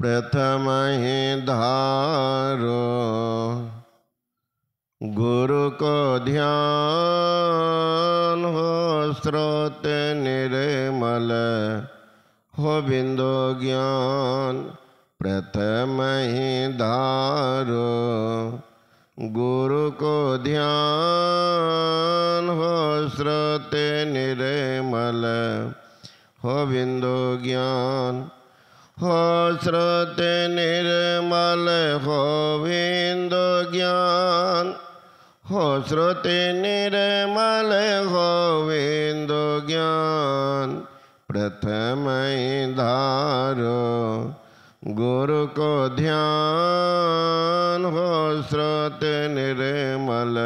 प्रथम ही धारो गुरु को ध्यान हो स्रोत निर्मल हो बिंदु ज्ञान। प्रथम ही धारो गुरु को ध्यान हो स्रोत निर्मल हो बिंदु ज्ञान। हो स्रोत निर्मल हो बिंदु ज्ञान। हो स्रोत निर्मल हो बिंदु ज्ञान। प्रथम धारो गुरु को ध्यान हो स्रोत निर्मल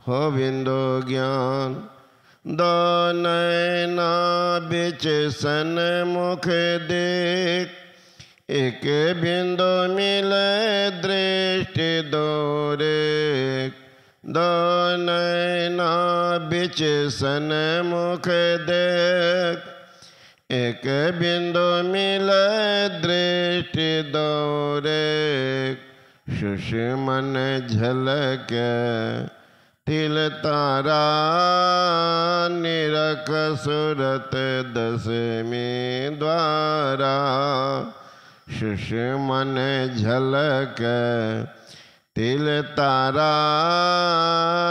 हो बिंदु ज्ञान। दो नैना बिच सन्मुख देख एक बिंदु मिले दृष्टि दोरे। दो नैना बिच सन्मुख देख एक बिंदु मिले दृष्टि दोरे। सुषमन झलक तिल तारा निरख सुरत दसवीं द्वारा। सुषमन झलक तिल तारा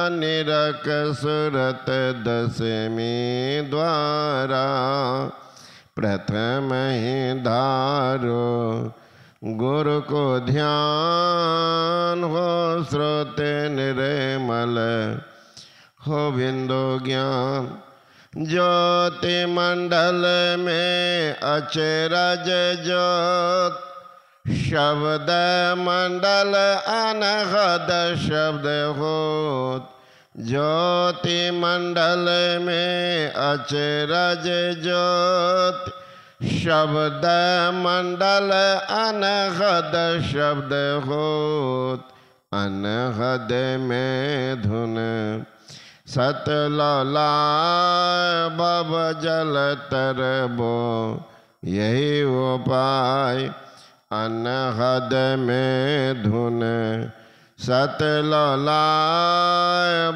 निरख सुरत दसवीं द्वारा। प्रथम ही धारो गुरु को ध्यान हो स्रोत निर्मल हो बिंदु ज्ञान। ज्योति मंडल में अचरज ज्योत शब्द मंडल अनहद शब्द होत। ज्योति मंडल में अचरज ज्योत शब्द मंडल अनहद शब्द होत। अनहद में धुन सतलोला भव जल तरबो यही उपाय। अनहद में धुन सतलोला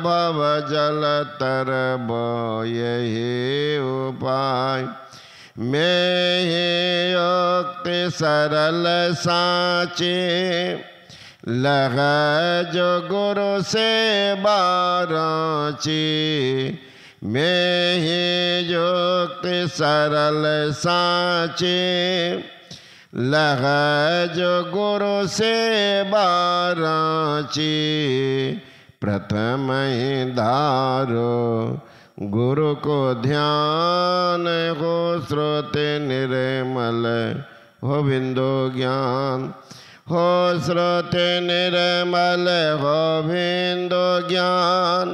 भव जल तरबो यही उपाय। में युक्ति सरल साचे लग जो गुरु से बाराची। में युक्ति सरल साचे लग जो गुरु से बाराची। प्रथम ही धारो गुरु को ध्यान हो स्रोत निर्मल हो बिंदु ज्ञान। हो स्रोत निर्मल हो बिंदु ज्ञान।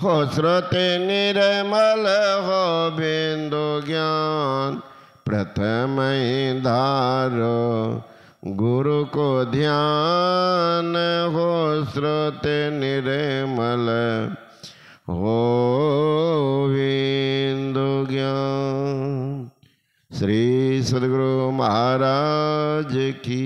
हो स्रोत निर्मल हो बिंदु ज्ञान। प्रथम ही धारो गुरु को ध्यान हो स्रोत निर्मल हो बिंदु ज्ञान। श्री सद्गुरु महाराज की